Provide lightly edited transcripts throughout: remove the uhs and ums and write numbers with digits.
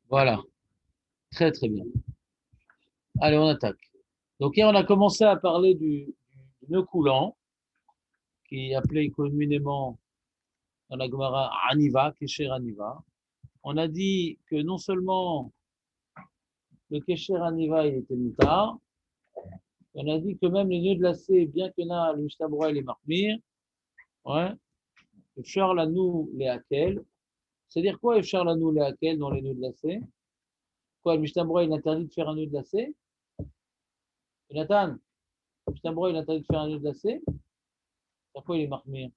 Voilà, très très bien. Allez, on attaque. Donc hier, on a commencé à parler du nœud coulant, qui est appelé communément dans la Gemara Aniva, Kesher Aniva. On a dit que non seulement le Kesher Aniva il était mutard, on a dit que même les nœuds de lacet, bien que là, le Mishtabura et les Marmir, ouais, Efchar lanou les Hakel. C'est-à-dire quoi, Efchar lanou les Hakel dans les nœuds de lacet? Quoi, le Mishtabura il interdit de faire un nœud de lacet? Jonathan, le Mishtabura il interdit de faire un nœud de lacet? Pourquoi il est Marmir?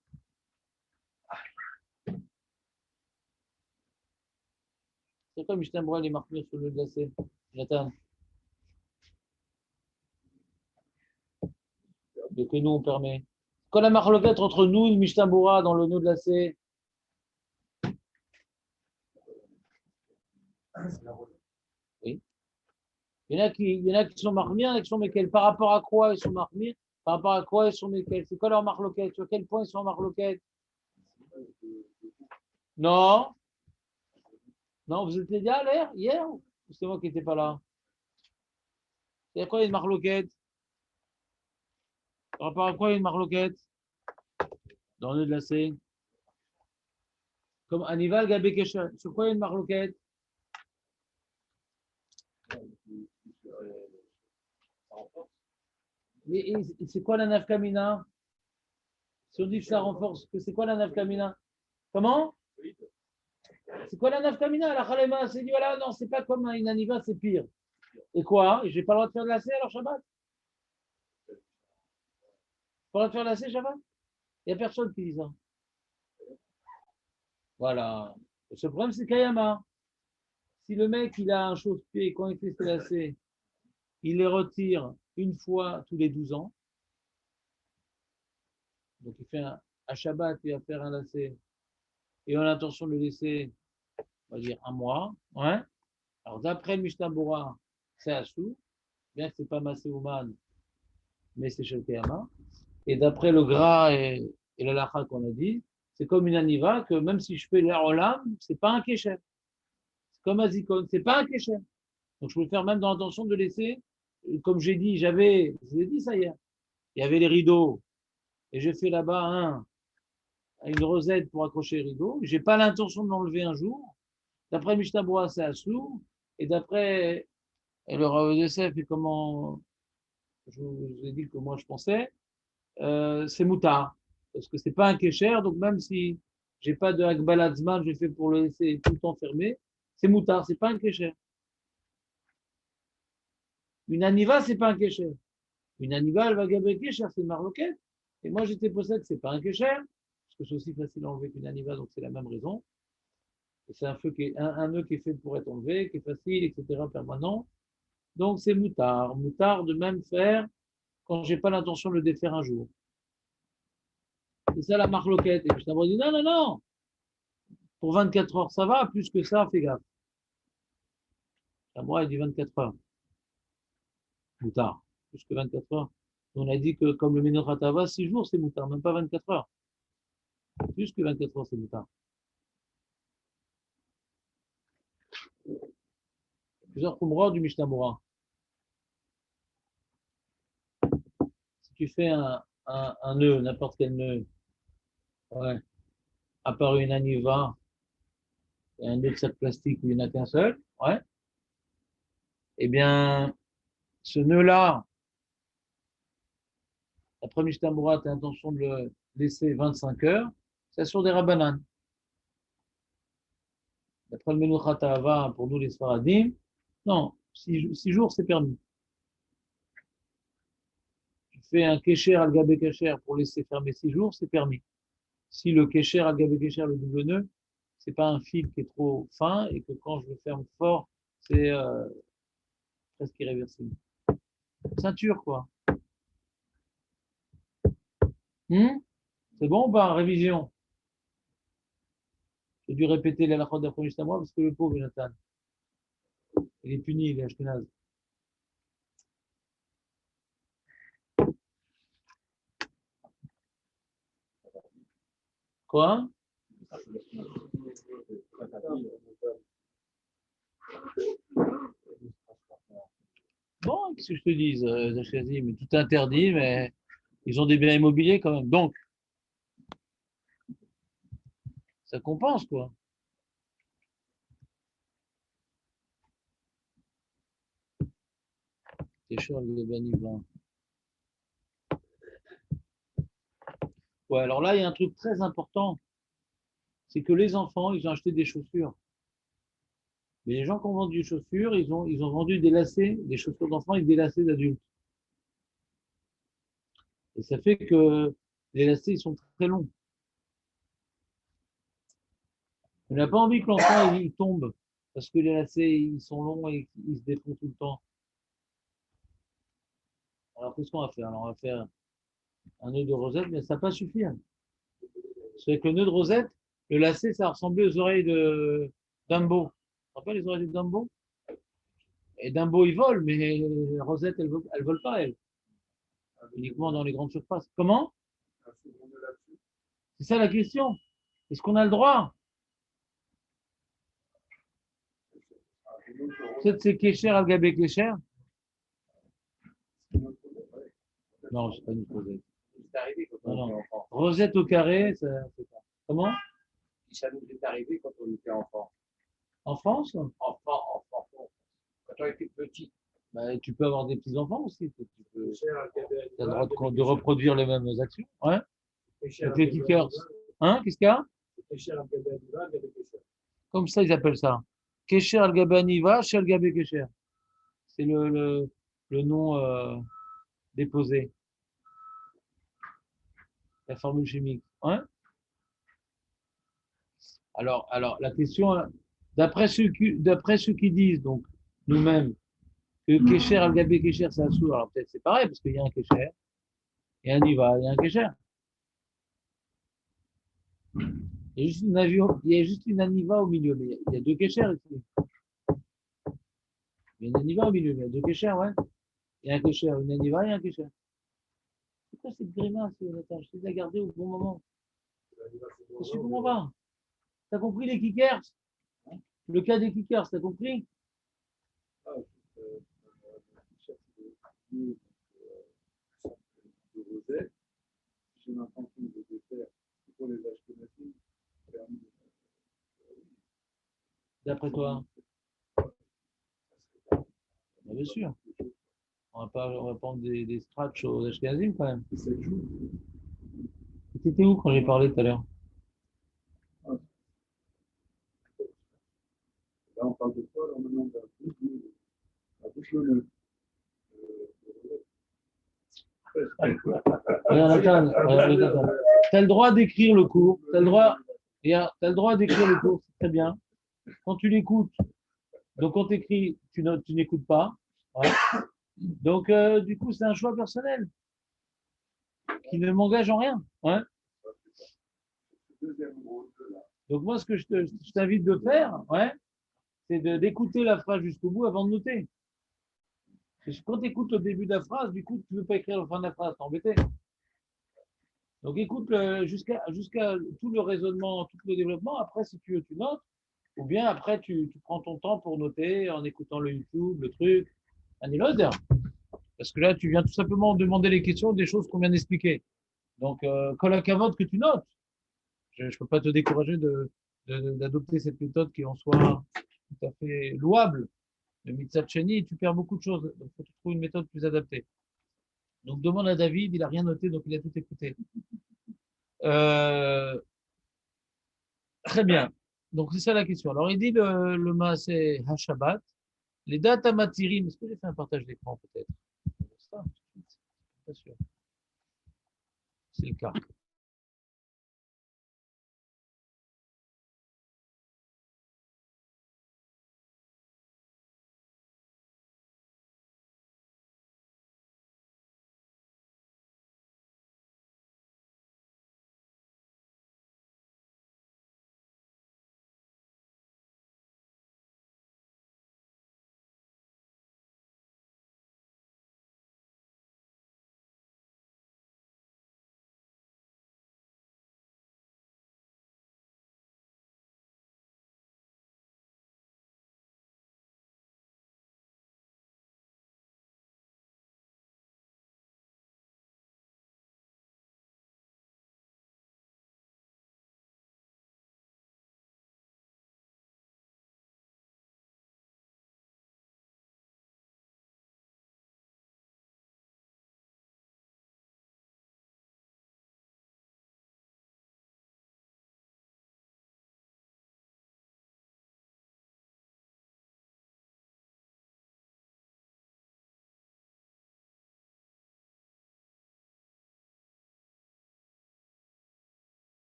C'est quoi Mishnah Brura les marqués sur le glacé? Nathan, de que nous on permet. Quand la marloquette entre nous et le Mishnah Brura dans le nœud glacé, oui. Il y en a qui sont marmir, il y en a qui sont méquels. Par rapport à quoi ils sont marmir? Par rapport à quoi ils sont méquels? C'est quoi leur marloquette? Sur quel point ils sont marloquette? Non, non, vous étiez déjà à l'air hier? Ou c'est moi qui n'étais pas là? C'est quoi une marloquette? Par rapport à quoi une marloquette? Dans le nœud glacé? Comme Anival Gabé Kesher. Sur quoi une marloquette? Mais c'est quoi la nafkamina? Si on dit que ça renforce, que c'est quoi la nafkamina? Comment? C'est quoi la nafkamina? La khalema, c'est dit voilà, non, c'est pas comme une aniva, c'est pire. Et quoi? J'ai pas le droit de faire de lacet alors Shabbat? Pas le droit de faire de lacet Shabbat? Il n'y a personne qui dit ça. Voilà. Et ce problème, c'est Kayama. Si le mec, il a un chausse-pied, quand il fait ses lacets, il les retire une fois tous les 12 ans. Donc il fait un Shabbat, il va faire un lacet. Et on a l'intention de le laisser, on va dire, un mois. Ouais. Alors d'après le Mishnah Bora, c'est Assou, bien que ce n'est pas Massé Ouman, mais c'est chez le Kayama. Et d'après le gras et le lacha qu'on a dit, c'est comme une aniva que même si je fais l'arolam, c'est pas un kécher. C'est comme un zikon, c'est pas un kécher. Donc je peux le faire même dans l'intention de laisser, comme j'ai dit, je l'ai dit ça hier, il y avait les rideaux, et j'ai fait là-bas une rosette pour accrocher les rideaux. J'ai pas l'intention de l'enlever un jour. D'après Mishnah Boa, c'est Assou, et d'après le Rav Yosef et comment je vous ai dit que moi je pensais, c'est moutard. Parce que c'est pas un kécher, donc même si j'ai pas de Akbaladzman, je fais pour le laisser tout le temps fermé, c'est moutard, c'est pas un kécher. Une aniva, c'est pas un kécher. Une aniva, elle va gaber kécher, c'est une marloquette. Et moi, j'étais possède, c'est pas un kécher, parce que c'est aussi facile à enlever qu'une aniva, donc c'est la même raison. Et c'est un, feu qui est, un nœud qui est fait pour être enlevé, qui est facile, etc., permanent. Donc c'est moutard. Moutard de même faire quand j'ai pas l'intention de le défaire un jour. C'est ça la marloquette. Et je t'avais dit, non, non, non, pour 24 heures, ça va, plus que ça, fais gaffe. À moi, il dit 24 heures, moutard, plus que 24 heures. On a dit que comme le Menochatava, 6 jours, c'est moutard, même pas 24 heures. Plus que 24 heures, c'est moutard. Plusieurs Khumra du Mishnah Moura. Si tu fais un nœud, n'importe quel nœud, ouais, à part une aniva et un nœud de sac plastique où il n'y en a qu'un seul, ouais, eh bien, ce nœud-là, après Mishnah Moura, tu as l'intention de le laisser 25 heures, c'est sur des rabananes. D'après le Menochatava, pour nous les Sfaradim, non, 6 jours, c'est permis. Tu fais un kécher al gabé kécher pour laisser fermer 6 jours, c'est permis. Si le kécher al gabé kécher, le double nœud, c'est pas un fil qui est trop fin et que quand je le ferme fort, c'est presque irréversible. Ceinture, quoi. C'est bon ou pas? Révision. J'ai dû répéter la halachot d'après juste à moi parce que le pauvre Jonathan, il est puni, il est ashkenaz. Quoi? Bon, qu'est-ce que je te dis, Zachazi, mais tout est interdit, mais ils ont des biens immobiliers quand même. Donc, ça compense, quoi. C'est cher, le Banivin. Ouais, alors là, il y a un truc très important, c'est que les enfants, ils ont acheté des chaussures. Mais les gens qui ont vendu des chaussures, ils ont vendu des lacets, des chaussures d'enfants et des lacets d'adultes. Et ça fait que les lacets, ils sont très longs. On n'a pas envie que l'enfant il tombe parce que les lacets ils sont longs et ils se défont tout le temps. Alors qu'est-ce qu'on va faire? Alors on va faire un nœud de rosette, mais ça va pas suffire. Parce qu'avec le nœud de rosette, le lacet, ça ressemblait aux oreilles de Dumbo. Tu te rappelles les oreilles de Dumbo? Et Dumbo, il vole, mais Rosette, elle vole pas, elle. Uniquement dans les grandes surfaces. Comment? C'est ça la question. Est-ce qu'on a le droit? Peut-être c'est Kécher, Algabé Kécher. Non, c'est pas une rosette. C'est arrivé quand Non, on était non. enfant. Rosette au carré, ça, c'est pas. Comment? Ça nous est arrivé quand on était enfant. En France? Enfant. Quand on était petit. Bah, tu peux avoir des petits-enfants aussi. Tu peux, Cher as le droit de reproduire les mêmes actions. Ouais. Avec les kickers. Cher Hein? Qu'est-ce qu'il y a? Al-Gabé Comme ça, ils appellent ça. Kesher al-Gabé Aniva, Shel Gabé Kesher. C'est le nom déposé, la formule chimique. Ouais. Alors, la question, d'après ceux qui disent, donc, nous-mêmes, que Kesher al-Gabé Kesher, c'est un sou, alors peut-être c'est pareil, parce qu'il y a un Kesher, il y a un Niva, il y a un Kesher. Il y a juste une Aniva au milieu, mais il y a deux Kesher ici. Il y a une Aniva au milieu, mais il y a deux Kesher, ouais. Il y a un Kesher, une Aniva et un Kesher. C'est quoi cette grimace, Nathan? Je t'ai gardé au bon moment. Je ne comprends pas. T'as compris les kickers? Le cas des kickers, t'as compris? de Rosette. J'ai l'intention de les faire pour les Ashkenazim. D'après toi? Bien sûr. On va prendre des scratchs aux Ashkenazim quand même. T'étais où quand j'ai parlé tout à l'heure? Là, on parle de quoi? Alors maintenant, la bouche le nœud. Regarde, Nathan. T'as le droit d'écrire le cours. T'as le droit, t'as le droit d'écrire le cours, c'est très bien. Quand tu l'écoutes, donc on t'écrit, tu n'écoutes pas. Ouais. Donc, du coup, c'est un choix personnel qui ne m'engage en rien. Ouais. Donc, moi, ce que je t'invite de faire, ouais, c'est d'écouter la phrase jusqu'au bout avant de noter. Parce que quand tu écoutes le début de la phrase, du coup, tu ne veux pas écrire la fin de la phrase, t'es embêté. Donc, écoute jusqu'à tout le raisonnement, tout le développement. Après, si tu veux, tu notes. Ou bien après, tu prends ton temps pour noter en écoutant le YouTube, le truc, un loader. Parce que là, tu viens tout simplement demander les questions des choses qu'on vient d'expliquer. Donc, colle à cavote que tu notes. Je ne peux pas te décourager d'adopter cette méthode qui en soit tout à fait louable. Le Mitzvah Sheni, tu perds beaucoup de choses. Donc, il faut que tu trouves une méthode plus adaptée. Donc, demande à David, il n'a rien noté, donc il a tout écouté. Euh, Très bien. Donc, c'est ça la question. Alors, il dit le Maaseh HaShabbat, les dates à Matirim. Est-ce que j'ai fait un partage d'écran peut-être? Ça, pas sûr. C'est le cas.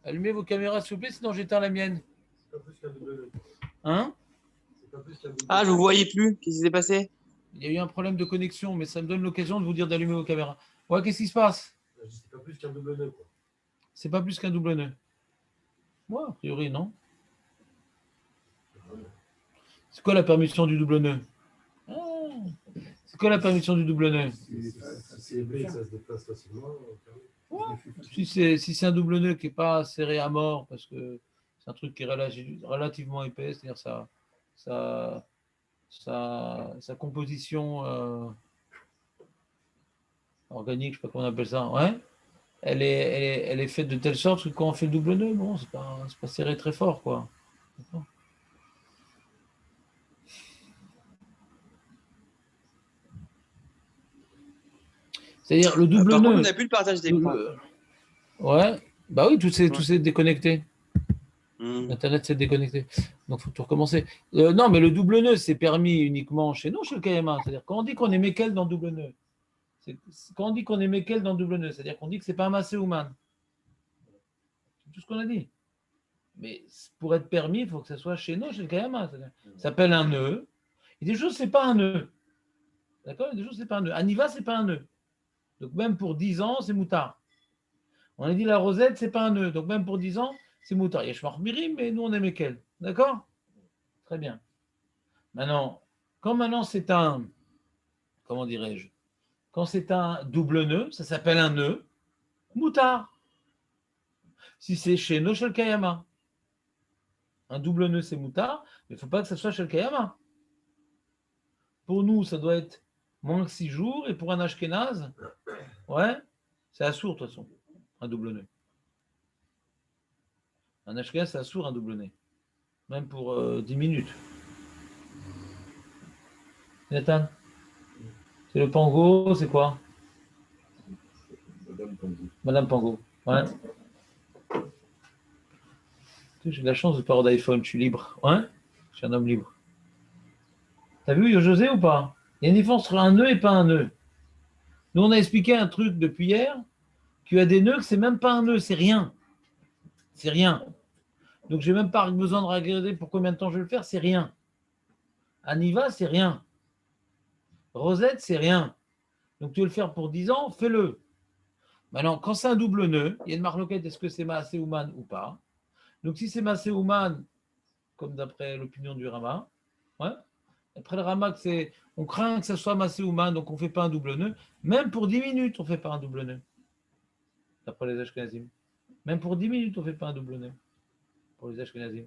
Allumez vos caméras, s'il vous plaît, sinon j'éteins la mienne. C'est pas plus qu'un double nœud. Hein? C'est pas plus qu'un double Ah, je nœud. vous voyais plus. Qu'est-ce qui s'est passé? Il y a eu un problème de connexion, mais ça me donne l'occasion de vous dire d'allumer vos caméras. Ouais, qu'est-ce qui se passe? C'est pas plus qu'un double nœud, quoi. C'est pas plus qu'un double nœud. Moi, a priori, non. C'est quoi la permission du double nœud? Ah, c'est quoi la permission du double nœud? Si c'est épais, ça se déplace facilement. Si c'est un double nœud qui n'est pas serré à mort, parce que c'est un truc qui est relativement épais, c'est-à-dire sa composition organique, je ne sais pas comment on appelle ça, ouais, elle est faite de telle sorte que quand on fait le double nœud, bon, c'est pas serré très fort, quoi. D'accord. C'est-à-dire le double Par nœud. contre, on n'a plus le partage d'écran. Ouais, bah oui, tout s'est déconnecté. Mmh. Internet s'est déconnecté. Donc, il faut tout recommencer. Non, mais le double nœud, c'est permis uniquement chez nous, chez le KMA. C'est-à-dire, quand on dit qu'on est Mekel dans le double nœud, quand on dit qu'on est Mekel dans le double nœud, c'est-à-dire qu'on dit que ce n'est pas un Masséouman. C'est tout ce qu'on a dit. Mais pour être permis, il faut que ça soit chez nous, chez le KMA. Ça s'appelle un nœud. Et des choses, ce n'est pas un nœud. D'accord? Et des choses, ce n'est pas un nœud. Aniva, ce n'est pas un nœud. Donc, même pour 10 ans, c'est moutard. On a dit la rosette, ce n'est pas un nœud. Donc, même pour 10 ans, c'est moutard. Il y a Shmar Mirim, mais nous, on est Mekel. D'accord? Très bien. Maintenant, quand maintenant c'est un, comment dirais-je, quand c'est un double nœud, ça s'appelle un nœud moutard. Si c'est chez Noshel Kayama, un double nœud c'est moutard, mais il ne faut pas que ça soit chez le Kayama. Pour nous, ça doit être moins que 6 jours, et pour un Ashkenaz, ouais, c'est assourd de toute façon, un double nœud. Un Ashkenaz, c'est assourd un double nœud, même pour 10 minutes. Nathan, c'est le Pango, c'est quoi? Madame Pango. Ouais. J'ai de la chance de ne pas avoir d'iPhone, je suis libre. Ouais? Je suis un homme libre. T'as vu José ou pas? Il y a une différence entre un nœud et pas un nœud. Nous, on a expliqué un truc depuis hier, qu'il y a des nœuds que c'est même pas un nœud, c'est rien. C'est rien. Donc, j'ai même pas besoin de regarder pour combien de temps je vais le faire, c'est rien. Aniva, c'est rien. Rosette, c'est rien. Donc, tu veux le faire pour 10 ans, fais-le. Maintenant, quand c'est un double nœud, il y a une marloquette, est-ce que c'est Maaséouman ou pas? Donc, si c'est Maaséouman, comme d'après l'opinion du Rama, ouais. Après le Rama, on craint que ça soit Maaséouman, donc on ne fait pas un double nœud. Même pour 10 minutes, on ne fait pas un double nœud. D'après les Ashkenazim. Même pour 10 minutes, on ne fait pas un double nœud. Pour les Ashkenazim.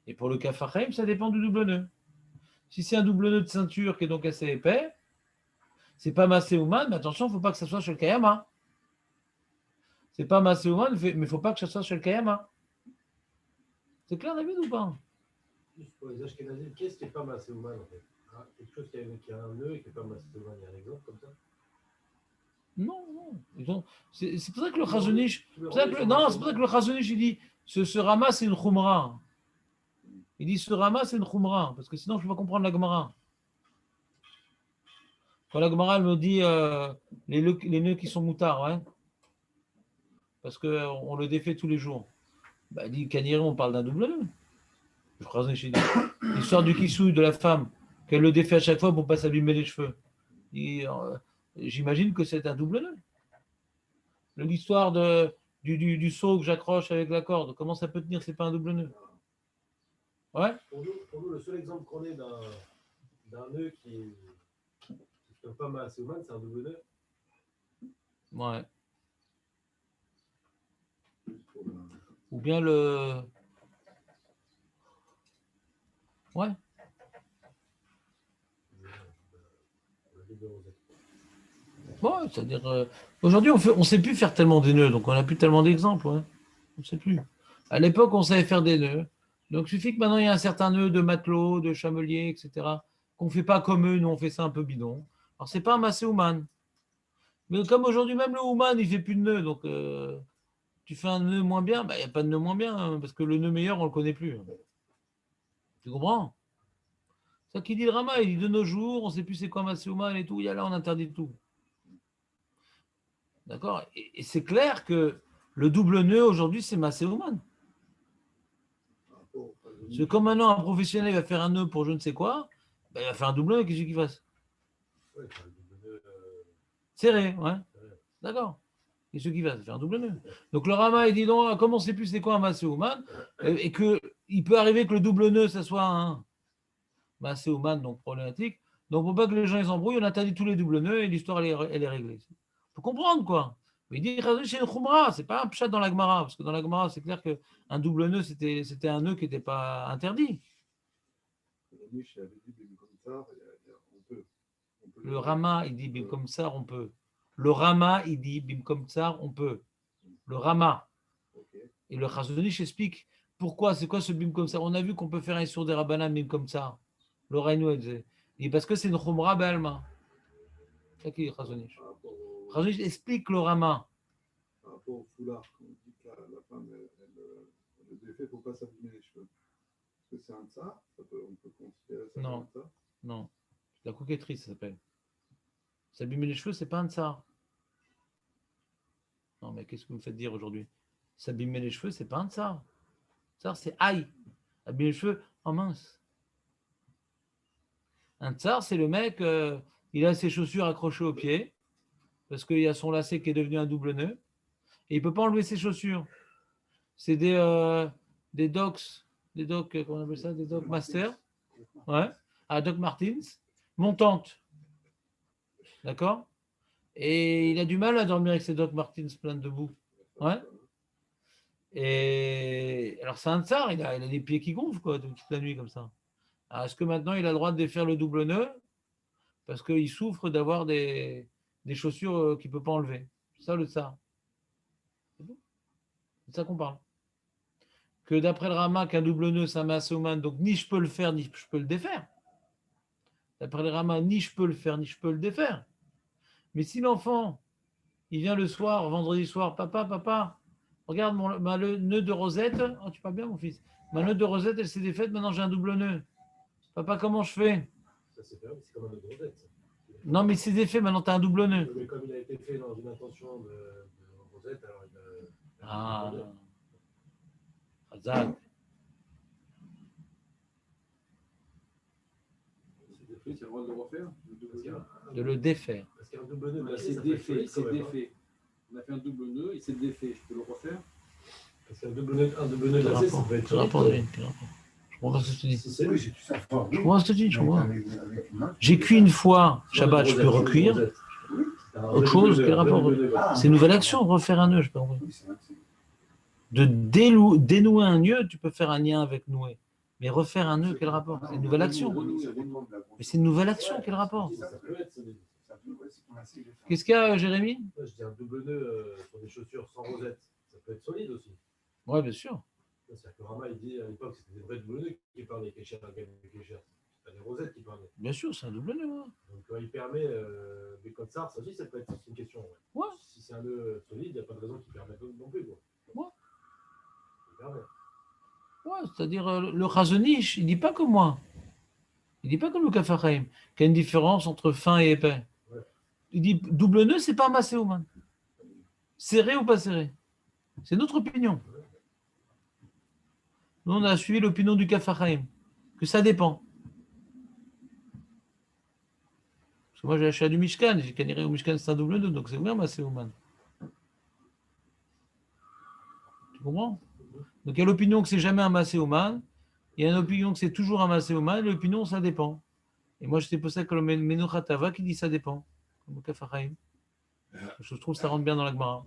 Et pour le Kafachaim, ça dépend du double nœud. Si c'est un double nœud de ceinture qui est donc assez épais, c'est pas Maaséouman, mais attention, il ne faut pas que ça soit chez le Kayama. C'est pas Maaséouman, mais il ne faut pas que ça soit chez le Kayama. C'est clair, David, ou pas? Juste pour les Ashkenazim, qu'est-ce qui n'est pas Maaséouman en fait? Quelque chose qui a un nœud et qui n'est pas Maaséouman, il y a un exemple comme ça? Non. C'est pour ça que le Chazonish. C'est pour ça que le Chazonish, il dit ce Rama, c'est une Khumra. Il dit ce Rama, c'est une Khumra. Parce que sinon, je ne peux pas comprendre la Gemara. Quand la Gemara, elle me dit les nœuds qui sont moutards, ouais. Parce qu'on le défait tous les jours. Bah, il dit Kaniré, on parle d'un double nœud. Le Chazonish, il dit l'histoire du kissouille de la femme, qu'elle le défait à chaque fois pour ne pas s'abîmer les cheveux. J'imagine que c'est un double nœud. L'histoire du seau que j'accroche avec la corde, comment ça peut tenir? C'est pas un double nœud. Ouais. Pour nous, le seul exemple qu'on ait d'un nœud qui ne fait pas Maaséouman, c'est un double nœud. Ouais. Ou bien le. Ouais. Bon, c'est-à-dire. Aujourd'hui, on ne sait plus faire tellement des nœuds, donc on n'a plus tellement d'exemples. Ouais. On ne sait plus. À l'époque, on savait faire des nœuds. Donc, il suffit que maintenant, il y a un certain nœud de matelot, de chamelier, etc., qu'on ne fait pas comme eux, nous, on fait ça un peu bidon. Alors, ce n'est pas un Maaséouman. Mais comme aujourd'hui, même le Ouman, il ne fait plus de nœuds. Donc, tu fais un nœud moins bien, il n'y a pas de nœud moins bien, hein, parce que le nœud meilleur, on ne le connaît plus. Tu comprends? C'est ça qui dit le Rama, il dit de nos jours, on ne sait plus c'est quoi Maaséouman et tout, il y a là, on interdit tout. D'accord? Et c'est clair que Le double nœud, aujourd'hui, c'est Maséouman. Parce que comme maintenant, un professionnel va faire un nœud pour je ne sais quoi, ben, il va faire un double nœud, qu'est-ce qu'il fasse? Ouais, c'est un double nœud, Serré, ouais. serré. D'accord. Qu'est-ce qu'il va faire un double nœud? Donc le Rama, il dit donc, comme on ne sait plus c'est quoi un Maséouman, et qu'il peut arriver que le double nœud, ça soit un Maséouman, donc problématique. Donc pour pas que les gens ils embrouillent, on interdit tous les doubles nœuds et l'histoire, elle est réglée. Il faut comprendre, quoi. Mais il dit, c'est une khumra, c'est pas un pshat dans la Gemara, parce que dans la Gemara, c'est clair qu'un double nœud, c'était un nœud qui n'était pas interdit. Le Rama, il dit, bim comme ça, on peut. Le Rama, il dit, bim comme ça, on peut. Le Rama. Et le Chazonish explique pourquoi, c'est quoi ce bim comme ça. On a vu qu'on peut faire un sur des rabanan bim comme ça. Le Reino, il dit, parce que c'est une khumra be'alma. C'est ça qui est Chazonish. Chazonish explique le Rama. Par rapport au foulard, quand on dit que la femme, le défait, il ne faut pas s'abîmer les cheveux. Est-ce que c'est un tsar? On peut considérer ça Non. comme un tsar? Non, la coquetterie, ça s'appelle. S'abîmer les cheveux, c'est pas un tsar. Non, mais qu'est-ce que vous me faites dire aujourd'hui? S'abîmer les cheveux, c'est pas un tsar. Tsar, c'est aïe. Abîmer les cheveux, oh mince. Un tsar, c'est le mec, il a ses chaussures accrochées aux pieds, parce qu'il y a son lacet qui est devenu un double nœud, et il ne peut pas enlever ses chaussures. C'est des docs, comment on appelle ça? Des docs master, ouais, à Doc Martens, montante. D'accord? Et il a du mal à dormir avec ses Doc Martens pleins de boue. Ouais. Et alors, c'est un tsar, il a des pieds qui gonflent, quoi, toute la nuit, comme ça. Alors, est-ce que maintenant, il a le droit de défaire le double nœud? Parce qu'il souffre d'avoir des chaussures qu'il ne peut pas enlever. C'est ça, le tsar. C'est bon. C'est de ça qu'on parle. Que d'après le Rama, qu'un double nœud, ça m'a donc ni je peux le faire, ni je peux le défaire. D'après le Rama, ni je peux le faire, ni je peux le défaire. Mais si l'enfant, il vient le soir, vendredi soir, papa, regarde ma nœud de rosette. Oh, tu parles bien, mon fils. Ma nœud de rosette, elle s'est défaite, maintenant j'ai un double nœud. Papa, comment je fais? Ça, c'est fait, c'est comme un nœud de rosette. Non, mais c'est défait, maintenant tu as un double nœud. Mais comme il a été fait dans une intention de rosette, alors il a. Ah, Hazak. C'est le droit de le refaire? De le défaire. Parce qu'il y a un double nœud, C'est défait, c'est défait. On a fait un double nœud, il s'est défait. Je peux le refaire? Parce qu'un double nœud de lacet, ça peut être. Quel rapport, David? Quel rapport? Je comprends pas ce que tu dis. Si c'est Oui, j'ai tout ça. Je comprends ce que tu dis, je comprends. J'ai cuit une fois, Shabbat, je peux recuire. Autre chose, quel rapport? C'est une nouvelle action, refaire un nœud, je peux comprendre. De dénouer un nœud, tu peux faire un lien avec nouer. Mais refaire un nœud, quel rapport? C'est une nouvelle action. Mais c'est une nouvelle action, quel rapport? Ça peut être. Qu'est-ce qu'il y a, Jérémy? Je dis un double nœud sur des chaussures sans rosette. Ça peut être solide aussi. Oui, bien sûr. C'est-à-dire que Rama, il dit à l'époque que c'était des vrais double nœuds qui parlaient, Kécher, c'est pas des rosettes qui parlaient. Bien sûr, c'est un double nœud. Ouais. Donc il permet des codes SAR, ça aussi, ça peut être une question. Ouais. Ouais. Si c'est un nœud solide, il n'y a pas de raison qu'il permette non plus. Quoi. Ouais. Il permet. Ouais, c'est-à-dire, le Chazonish, il ne dit pas comme moi. Il ne dit pas comme le Kafachaim, qu'il y a une différence entre fin et épais. Ouais. Il dit double nœud, c'est pas un Maséouman. Serré ou pas serré? C'est notre opinion. Nous, on a suivi l'opinion du Kafachaim, que ça dépend. Parce que moi, j'ai acheté du Mishkan, j'ai caniré au Mishkan, c'est un double nœud, donc c'est bien Maséouman. Tu comprends? Donc il y a l'opinion que c'est jamais un Maséouman, il y a une opinion que c'est toujours un Maséouman, et l'opinion, ça dépend. Et moi, c'est pour ça que le Menochatava qui dit ça dépend, comme le Kafachaim. Je trouve que ça rentre bien dans la Gemara.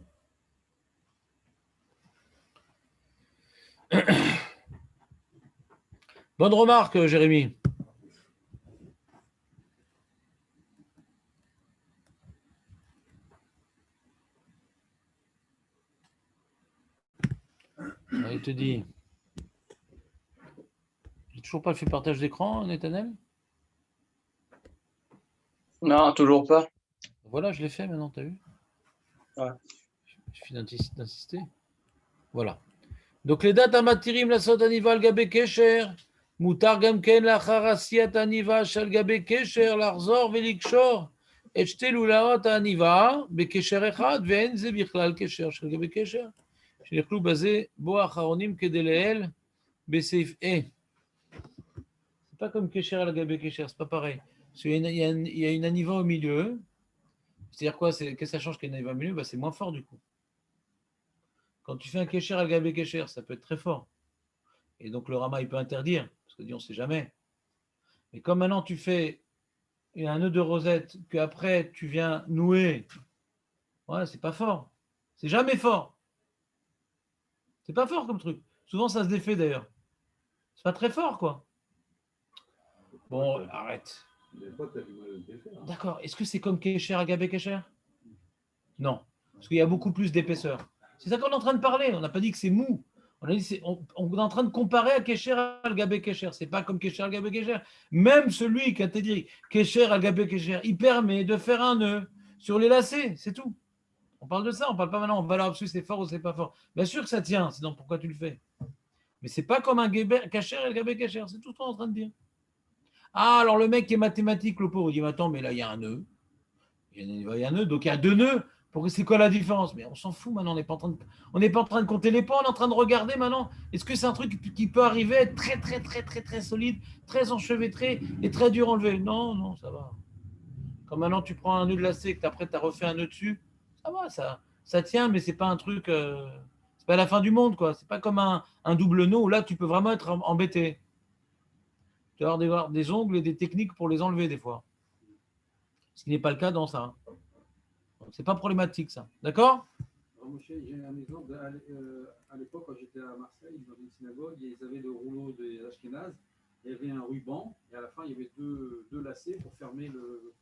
Bonne remarque, Jérémy. Il te dit. J'ai toujours pas fait partage d'écran, Nethanel? Non, toujours pas. Voilà, je l'ai fait maintenant, t'as vu? Ouais. Je finis d'insister. Voilà. Donc les dates amatirim la sot aniva al gabe kesher, mutar gam ken lachar asiyat aniva shal gabe kesher, lahzor velikshor, et shte lulaot aniva bekesher echad, ve'en ze bichlal kesher shal gabe kesher. Shirklu basé, Bo Acharonim Kedeleel, Beseif E. C'est pas comme Kesher al Gabé Kesher, c'est pas pareil. Parce qu'il y a une aniva au milieu. C'est-à-dire quoi? Qu'est-ce que ça change qu'il y ait une aniva au milieu? Bah, c'est moins fort du coup. Quand tu fais un Kesher al Gabé Kesher, ça peut être très fort. Et donc le Rama, il peut interdire, parce que dit on ne sait jamais. Mais comme maintenant tu fais un nœud de rosette, qu'après tu viens nouer, ouais, c'est pas fort. C'est jamais fort. C'est pas fort comme truc. Souvent ça se défait d'ailleurs. C'est pas très fort, quoi. Bon, arrête. Des fois, tu as du mal à le défaire. D'accord. Est-ce que c'est comme Kesher, Agabé Kesher? Non. Parce qu'il y a beaucoup plus d'épaisseur. C'est ça qu'on est en train de parler. On n'a pas dit que c'est mou. On a dit on est en train de comparer à Kesher, Agabé Kesher. C'est pas comme Kesher, Agabé Kesher. Même celui qui a été dit Kesher, Agabé Kesher, il permet de faire un nœud sur les lacets. C'est tout. On parle de ça. On parle pas maintenant en valeur absolue, c'est fort ou c'est pas fort. Bien sûr que ça tient. Sinon, pourquoi tu le fais? Mais c'est pas comme un Kesher, Agabé Kesher. C'est tout ce qu'on est en train de dire. Ah, alors le mec qui est mathématique, le pauvre, il dit, attends, mais là, il y a un nœud. Il y a un nœud, donc il y a deux nœuds. C'est quoi la différence? Mais on s'en fout maintenant, on n'est pas en train de compter les points, on est en train de regarder maintenant. Est-ce que c'est un truc qui peut arriver à être très, très, très, très, très solide, très enchevêtré et très dur à enlever? Non, non, ça va. Comme maintenant, tu prends un nœud de lacet, que après, tu as refait un nœud dessus, ça va, ça tient, mais c'est pas un truc. C'est pas la fin du monde, quoi. C'est pas comme un double nœud où là, tu peux vraiment être embêté. Tu vas avoir des ongles et des techniques pour les enlever des fois. Ce qui n'est pas le cas dans ça. C'est pas problématique ça. D'accord? Alors, Moshe, j'ai un exemple. À l'époque, quand j'étais à Marseille, dans une synagogue, ils avaient le rouleau des Ashkénazes. Il y avait un ruban et à la fin, il y avait deux lacets pour fermer le.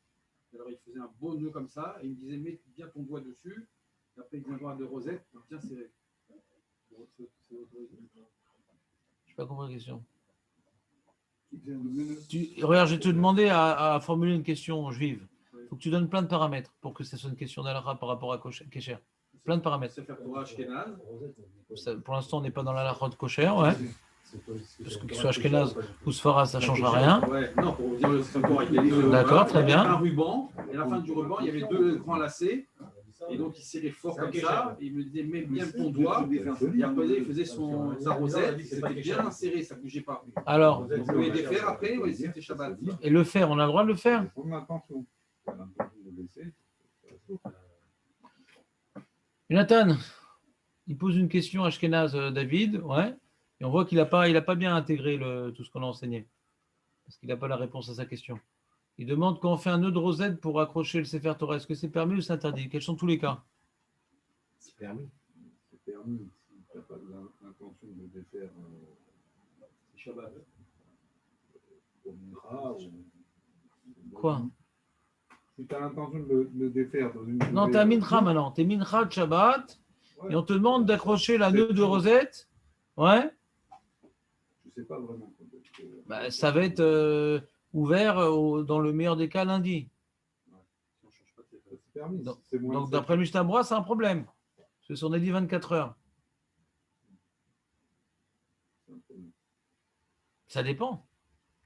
Alors, il faisait un beau nœud comme ça et il me disait mets bien ton doigt dessus. Et après, il vient voir deux rosettes bien serrées. Je n'ai pas compris la question. Regarde, je vais te demander à formuler une question juive. Il faut que tu donnes plein de paramètres pour que ce soit une question d'Alakha par rapport à Kesher. Plein de paramètres. Pour l'instant, on n'est pas dans l'Alakha de Kosher, ouais. Parce que qu'il soit Ashkenaz ou Sfarad, ça ne changera rien. Ouais, non, pour dire le savoir avec les D'accord, très bien. Un ruban, et à la fin du ruban, il y avait deux grands lacets. Et donc, il serrait fort comme ça. Et il me disait, mets bien ton doigt. Et après, il faisait sa rosette. C'était bien serré, ça ne bougeait pas. Alors, vous pouvez défaire après, oui, c'était Shabbat. Et le faire, on a le droit de le faire? Il faut l'intention. L'intention de laisser. Jonathan, il pose une question à Ashkenaz, David, ouais, et on voit qu'il n'a pas bien intégré tout ce qu'on a enseigné, parce qu'il n'a pas la réponse à sa question. Il demande quand on fait un nœud de rosette pour accrocher le Sefer Torah, est-ce que c'est permis ou c'est interdit? Quels sont tous les cas? C'est permis. C'est permis si tu n'as pas l'intention de défaire C'est Shabbat. au Mincha ou. Quoi? Si tu as l'intention de le défaire dans une. Non, t'es à Mincha maintenant, t'es Mincha de Shabbat, Ouais. et on te demande d'accrocher la nœud de rosette, ouais, Je ne sais pas vraiment. bah, ça va être ouvert dans le meilleur des cas lundi. C'est permis. Donc, C'est moins Donc de d'après le Mishnah Brura, c'est un problème. Parce qu'on a dit 24 heures. c'est un problème. Ça dépend.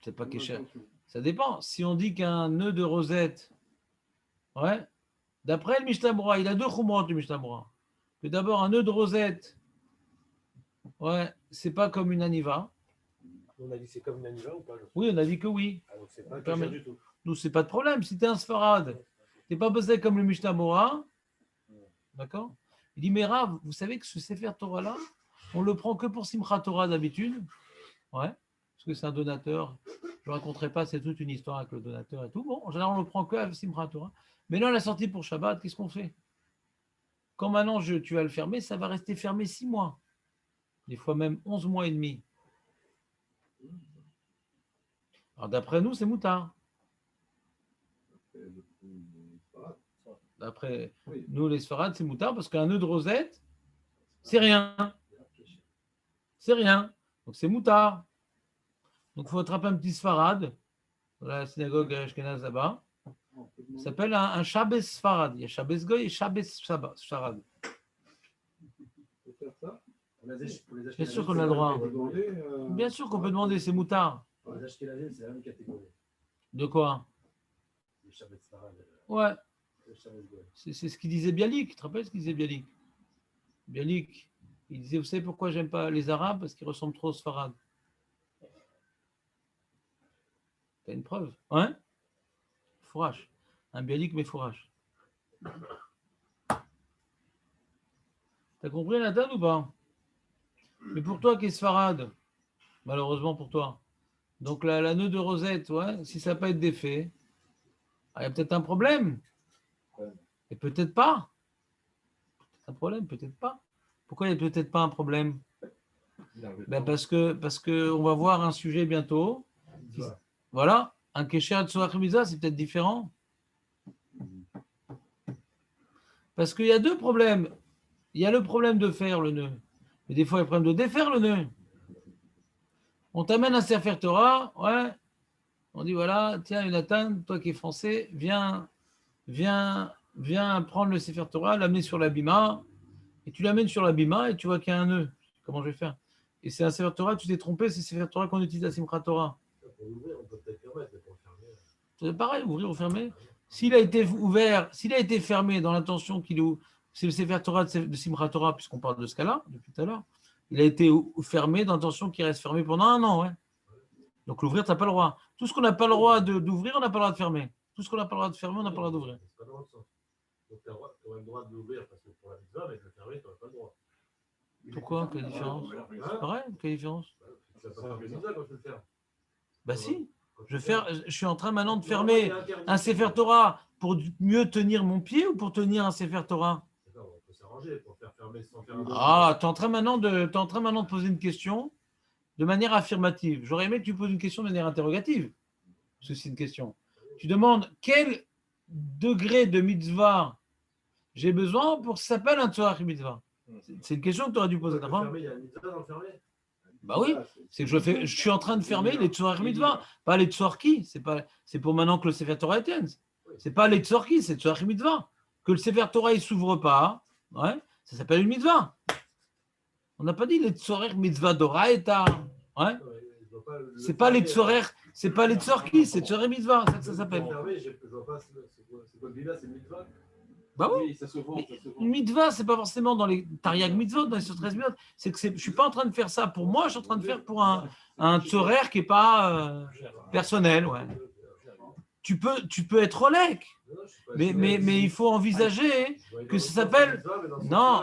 C'est pas Kesher. L'intention. Ça dépend. Si on dit qu'un nœud de rosette, ouais, d'après le Mishnah Brura, il a deux chumrot du Mishnah Brura. Que d'abord, un nœud de rosette, ouais, c'est pas comme une aniva. On a dit c'est comme une aniva ou pas? Oui, on a dit que oui. Ah, donc c'est pas Permet- kosher du tout. Nous, c'est pas de problème. Si tu es un Sfarad, tu n'es pas bossé comme le Mishnah Brura. D'accord? Il dit, mais Rav, vous savez que ce Sefer Torah-là, on le prend que pour Simchat Torah d'habitude. Ouais. Parce que c'est un donateur. Je ne raconterai pas, c'est toute une histoire avec le donateur et tout. Bon, en général, on le prend que à Simchat Torah. Mais là, la sortie pour Shabbat, qu'est-ce qu'on fait? Quand maintenant tu vas le fermer, ça va rester fermé 6 mois. Des fois même 11 mois et demi. Alors d'après nous, c'est moutard. D'après Oui. nous, les Sfarades, c'est moutard parce qu'un nœud de rosette, c'est rien. C'est rien. Donc c'est moutard. Donc il faut attraper un petit Sfarad dans la synagogue Ashkenaz là-bas. Ça s'appelle un Shabbos Sfarad. Il y a Shabbos Goy et Shabbos Sfarad. Faut faire ça. Pour les Ashkénazim, Bien sûr qu'on a le droit. On va demander, Bien sûr qu'on peut demander, c'est moutard. pour les Ashkénazim, c'est la même catégorie. De quoi? Le Shabbat Sarah, Ouais, le Shabbat Goy. c'est ce qu'il disait Bialik. Tu te rappelles ce qu'il disait Bialik? Bialik, Il disait, vous savez pourquoi j'aime pas les Arabes? Parce qu'ils ressemblent trop aux Sfarades. T'as une preuve? Hein? Fourrage. Un bialik, mais fourrage. T'as compris, Nathan, ou pas? Mais pour toi qui est Sfarade, malheureusement pour toi. Donc la nœud de Rosette, ouais, si ça n'a pas été défait, il y a peut-être un problème. Et peut-être pas. Peut-être un problème, peut-être pas. Pourquoi il n'y a peut-être pas un problème? Ben parce que on va voir un sujet bientôt. Voilà, un Kesher Tzoach Mitzvah, c'est peut-être différent. Parce qu'il y a deux problèmes. Il y a le problème de faire le nœud. Mais des fois, il y a le problème de défaire le nœud. On t'amène un Sefer Torah, ouais. On dit voilà, tiens, Jonathan, toi qui es français, viens prendre le Sefer Torah, l'amener sur l'abima, et tu l'amènes sur l'abima et tu vois qu'il y a un nœud. Comment je vais faire? Et c'est un Sefer Torah, tu t'es trompé, c'est Sefer Torah qu'on utilise à Simchat Torah. Pour l'ouvrir, on peut peut-être permettre, mais pour le fermer. C'est pareil, ouvrir ou fermer. S'il a été ouvert, s'il a été fermé dans l'intention qu'il ouvre, c'est le Sefer Torah de Simchat Torah, puisqu'on parle de ce cas-là, depuis tout à l'heure, il a été fermé dans l'intention qu'il reste fermé pendant un an, ouais. Donc l'ouvrir, tu n'as pas le droit. Tout ce qu'on n'a pas le droit d'ouvrir, on n'a pas le droit de fermer. Tout ce qu'on n'a pas le droit de fermer, on n'a pas le droit d'ouvrir. C'est pas dans l'autre sens. Donc tu aurais le droit de l'ouvrir parce que pour la mitzvah, mais de le fermer, tu n'aurais pas le droit. Pourquoi? Quelle différence? C'est pareil, quelle différence? Tu vas pas faire la mitzvah quand tu le fermes. Bah si. Je suis en train maintenant de fermer un Sefer Torah pour mieux tenir mon pied ou pour tenir un Sefer Torah? D'accord, on peut s'arranger pour faire fermer sans fermer. Ah, tu es en train maintenant de poser une question de manière affirmative. J'aurais aimé que tu poses une question de manière interrogative. Parce que c'est une question. Tu demandes quel degré de mitzvah j'ai besoin pour que ça s'appelle un Tzoach Mitzvah. C'est une question que tu aurais dû poser d'abord. Il y a une mitzvah dans le fermer. Bah oui, c'est que je suis en train de fermer les Tzoach Mitzvah, pas les Tzorki. C'est pour maintenant que le Sefer Torah tienne. C'est pas les Tzorki, c'est Tzoach Mitzvah. Que le Sefer Torah ne s'ouvre pas, ouais, ça s'appelle une mitzvah. On n'a pas dit les Tzoach Mitzvah d'Oraïta. Ouais. C'est pas les Tzorach, c'est pas les Tzorki, c'est Tzoach Mitzvah, c'est ça que ça s'appelle. Je vois pas, c'est quoi le bilan, c'est une mitzvah. Bah oui, ça se vend, ça se vend. Une mitzvah, c'est pas forcément dans les Tariag mitzvot, dans les 13 mitzvot. C'est que je suis pas en train de faire ça pour moi, je suis en train de faire pour un tzorer qui est pas personnel. Ouais. Tu peux être Olek, mais il faut envisager que ça s'appelle. Non.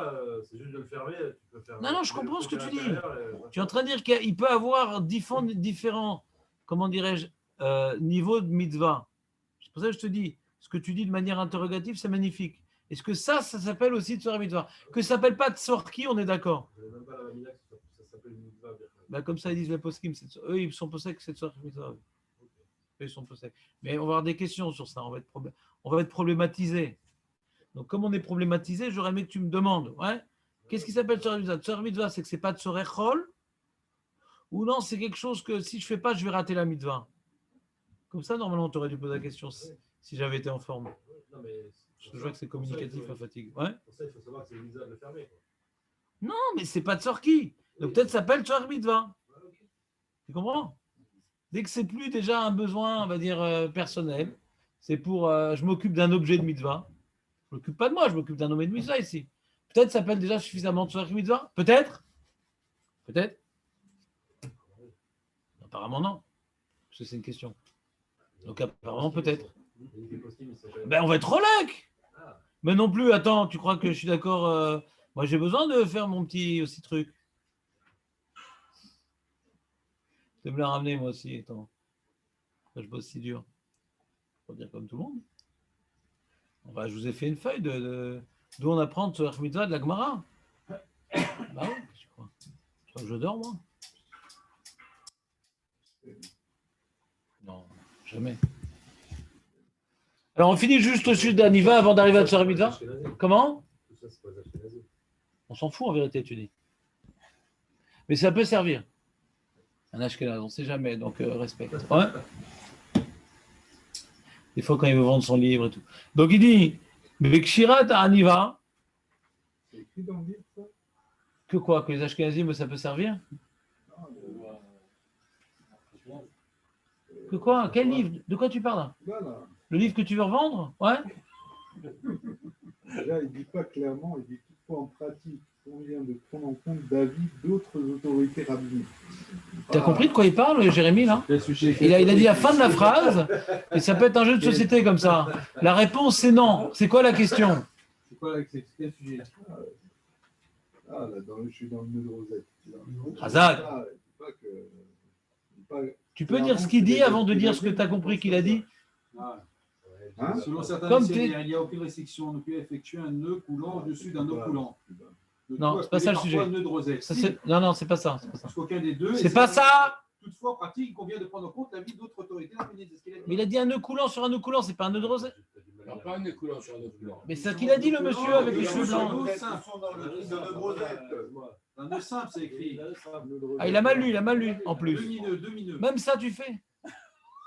Non, je comprends ce que tu dis. Tu es en train de dire qu'il peut avoir différents, comment dirais-je, niveaux de mitzvah. C'est pour ça que je te dis. Ce que tu dis de manière interrogative, c'est magnifique. Est-ce que ça s'appelle aussi Tzor Mitzvah? Que ça ne s'appelle pas Tzorki, on est d'accord. Ben, comme ça, ils disent les poskim. Eux, ils sont possèdés que c'est Tzor Mitzvah. Eux, ils sont possèdés. Mais on va avoir des questions sur ça. On va être problématisé. Donc, comme on est problématisé, j'aurais aimé que tu me demandes. Ouais, qu'est-ce qui s'appelle Tzor Mitzvah? Tzor Mitzvah, c'est que ce n'est pas Tzor Echol. Ou non, c'est quelque chose que si je ne fais pas, je vais rater la mitzvah. Comme ça, normalement, tu aurais dû poser la question. Si j'avais été en forme. Non, mais je vois que c'est communicatif à fatigue. Ouais. Pour ça, il faut savoir que c'est une mitzvah de le fermer. Quoi. Non, mais c'est pas Tzorki. Donc peut-être ça s'appelle Tzor Mitzvah. Tu comprends? Dès que c'est plus déjà un besoin, on va dire, personnel, c'est pour je m'occupe d'un objet de mitzvah. Je m'occupe pas de moi, je m'occupe d'un objet de mitzvah ici. Peut-être ça s'appelle déjà suffisamment Tzor Mitzvah. Peut-être. Peut-être. Apparemment non. Parce que c'est une question. Donc apparemment peut-être. Ben, on va être Rolek. Mais non plus, attends, tu crois que je suis d'accord moi, j'ai besoin de faire mon petit aussi truc. Je vais me la ramener, moi aussi. Attends. Je bosse si dur. Faut dire comme tout le monde. Enfin, je vous ai fait une feuille d'où on apprend Tzor Mitzvah de la Gemara. Bah oui, je crois. Tu crois que je dors, moi? Non, jamais. Alors, on finit juste le sud d'Aniva avant d'arriver à Tzor Mitzvah. Comment? On s'en fout en vérité, tu dis. Mais ça peut servir. Un Ashkenaz, on ne sait jamais, donc respecte. Ouais. Des fois, quand il veut vendre son livre et tout. Donc, il dit Bekshirat Aniva. C'est écrit dans le livre, ça? Que quoi? Que les Ashkenazim, ça peut servir? Que quoi? Quel livre? De quoi tu parles? Voilà. Le livre que tu veux revendre? Ouais. Déjà, il ne dit pas clairement, il dit tout fois en pratique convient de prendre en compte d'avis d'autres autorités rabbiniques. T'as compris de quoi il parle, Jérémy, là? Il a dit la fin de la phrase, et ça peut être un jeu de société comme ça. La réponse, c'est non. C'est quoi la question? C'est quoi quel sujet? Ah, là, je suis dans le nœud de Rosette. Hazak. Pas- Tu peux dire ce qu'il dit avant de dire ce que tu as compris qu'il a dit? Ah. Hein? Selon certains Comme dictionnaires, il n'y a aucune restriction. On ne peut effectuer un nœud coulant au-dessus d'un nœud coulant. Non, c'est pas ça le sujet. Nœud de Rosette. Ça, non, c'est pas ça. Parce qu'aucun des deux. C'est pas ça. Toutefois, en pratique, il convient de prendre en compte l'avis d'autres autorités rabbiniques. Mais il a dit un nœud coulant sur un nœud coulant, c'est pas un nœud de rosette. Non, pas un nœud coulant sur un nœud coulant. Mais c'est ce qu'il a dit, le monsieur avec les cheveux blancs. Un nœud simple, c'est écrit. Ah, il a mal lu, en plus. Demi-nœud. Même ça, tu fais.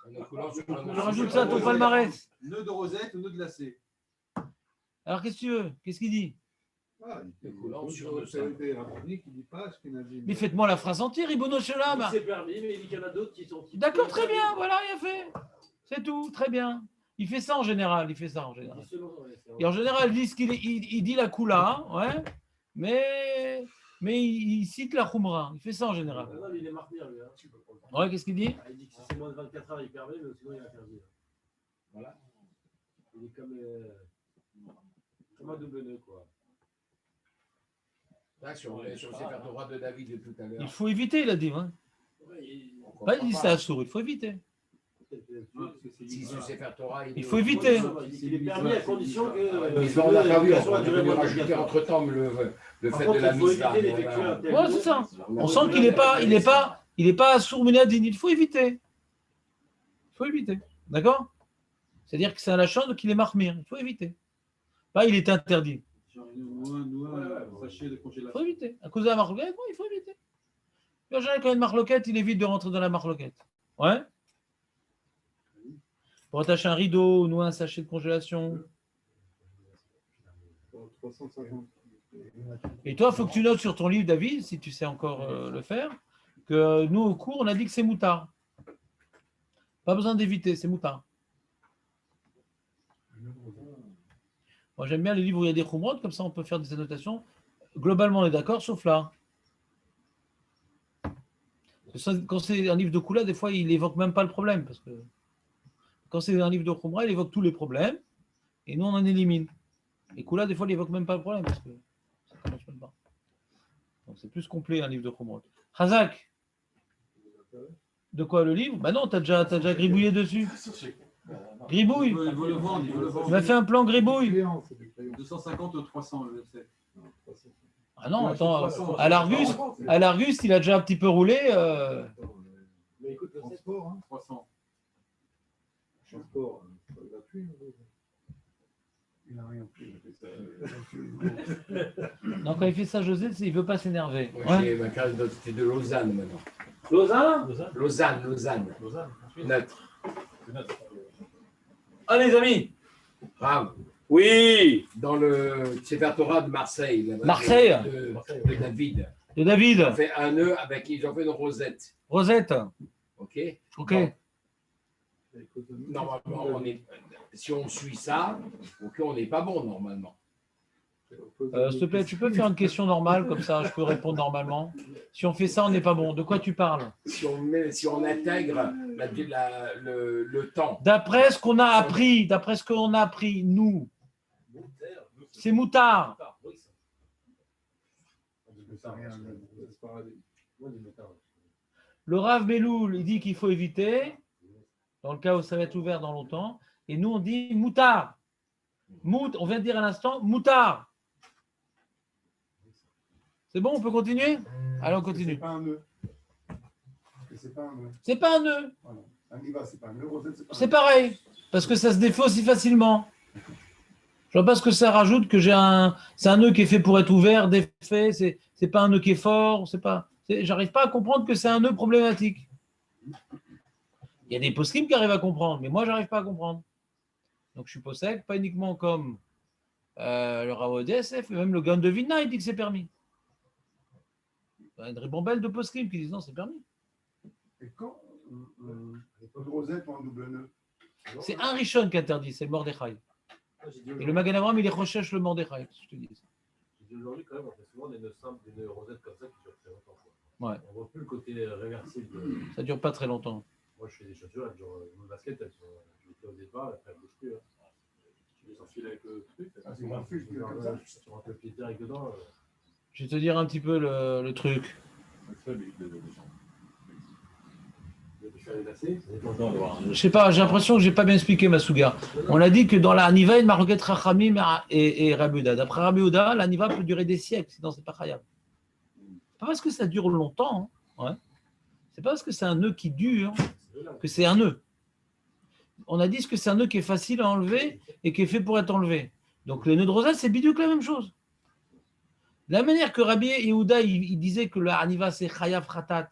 Un nœud coulant sur un nœud. Je rajoute ça à ton palmarès. Nœud de Rosette ou nœud de lacet. Alors, qu'est-ce que tu veux? Qu'est-ce qu'il dit? Le coulant sur le autorité rabbinique, il dit pas Ashkenazim. Mais faites-moi la phrase entière, Ibono Shalom. C'est permis, mais il dit qu'il y en a d'autres qui sont. D'accord, très bien, voilà, il a fait. C'est tout, très bien. Il fait ça en général, Et en général, il dit la Kula, ouais, mais il cite la Khumra. Il fait ça en général. Non, il est martyr, lui. Ouais, qu'est-ce qu'il dit? Il dit que si c'est moins de 24 heures, il permet, mais sinon, il a interdit. Voilà. Il est comme un double nœud, quoi. Là, sur le Sefer Torah de David de tout à l'heure. Il faut éviter, il a dit. Hein. Pas il dit ça à sourd, il faut éviter. Si ce Sefer Torah, Il faut éviter. Il est permis à condition que. Mais on n'a pas vu, on aurait dû rajouter entre-temps le fait de la mise là. Ouais, c'est ça. On sent qu'il n'est pas sourd munadine, il faut éviter. Il faut éviter. D'accord? C'est-à-dire que c'est un lachon qu'il est marmire, il faut éviter. Pas il est interdit. Sachet de Il congélation. faut éviter. À cause de la marloquette, il faut éviter. En général, quand il y a une marloquette, il évite de rentrer dans la marloquette. Ouais. Pour attacher un rideau, nouer un sachet de congélation. 350. Et toi, il faut que tu notes sur ton livre, David, si tu sais encore le faire, que nous, au cours, on a dit que c'est moutard. Pas besoin d'éviter, c'est moutard. Moi, j'aime bien les livres où il y a des khumrot, comme ça, on peut faire des annotations. Globalement, on est d'accord, sauf là. Quand c'est un livre de Kula, des fois, il n'évoque même pas le problème. Parce que quand c'est un livre de Khumra, il évoque tous les problèmes. Et nous, on en élimine. Et Kula, des fois, il n'évoque même pas le problème. Parce que ça commence même pas. Donc, c'est plus complet, un livre de Khumra. Hazak, de quoi le livre? Bah non, tu as déjà gribouillé dessus. Gribouille. Il veut le vendre. Il m'a fait un plan gribouille. 250 ou 300, le verset. Ah non, attends, à l'Argus, il a déjà un petit peu roulé. Mais écoute, le Transport, hein. 300. Transport, c'est pas gratuit. Il n'a rien pris. Donc quand il fait ça, José, il ne veut pas s'énerver. Moi, Ouais. j'ai ma carte d'identité de Lausanne maintenant. Lausanne. Lausanne. Neutre. Ah les amis, Bravo. oui, Dans le Sefer Torah de Marseille. là-bas, Marseille. de David. de David, Ils ont fait un nœud avec, ils ont fait une rosette. Rosette, Ok. ok. Normalement, si on suit ça, ok, on n'est pas bon normalement. S'il te plaît, tu peux faire une question normale, comme ça je peux répondre normalement. Si on fait ça, on n'est pas bon. De quoi tu parles? Si on intègre le temps. D'après ce qu'on a appris, nous, c'est moutard. Le Rav Meloul, il dit qu'il faut éviter, dans le cas où ça va être ouvert dans longtemps, et nous on dit moutard. On vient de dire à l'instant moutard. C'est bon, on peut continuer? Allez, on continue. C'est pas un nœud. C'est pas un nœud. C'est pas un nœud. Voilà. Un Niva, c'est pas un nœud. Rosette, c'est pas un C'est nœud. pareil, parce que ça se défait aussi facilement. Je vois pas ce que ça rajoute que c'est un nœud qui est fait pour être ouvert, défait, c'est pas un nœud qui est fort, j'arrive pas à comprendre que c'est un nœud problématique. Il y a des poskim qui arrivent à comprendre, mais moi j'arrive pas à comprendre. Donc je suis possède, pas uniquement comme le Rao DSF, mais même le Gan de Vilna, il dit que c'est permis. Il y a une ribambelle de poskim qui disent non, c'est permis. Et quand une rosette ou un double nœud? C'est un Rishon qui interdit, c'est le Mordechai. Et le Magan Avraham, il est recherche le Mordechai, je te dis. Aujourd'hui, quand même, on fait souvent des nœuds simples, des nœuds rosettes comme ça qui durent très longtemps. Quoi. Ouais. On voit plus le côté réversible. Ça dure pas très longtemps. Moi, je fais des chaussures, elles durent une basket, je les fais au départ, après elles ne bougent plus. Hein. Tu les enfiles avec le truc. Ah, c'est un fil comme ça. Tu rentres le pied direct dedans. Je vais te dire un petit peu le truc. Je sais pas, j'ai l'impression que j'ai pas bien expliqué Masuga. On a dit que dans la Haniva, il y a une marquette Rachamim et Rabbi Yehuda. D'après Rabbi Yehuda, la Haniva peut durer des siècles, sinon c'est pas khayab. C'est pas parce que ça dure longtemps, hein. Ouais. C'est pas parce que c'est un nœud qui dure que c'est un nœud. On a dit que c'est un nœud qui est facile à enlever et qui est fait pour être enlevé. Donc le nœud de rosette, c'est bidou la même chose. De la manière que Rabbi Yehuda, il disait que la Haniva, c'est chayav khatat.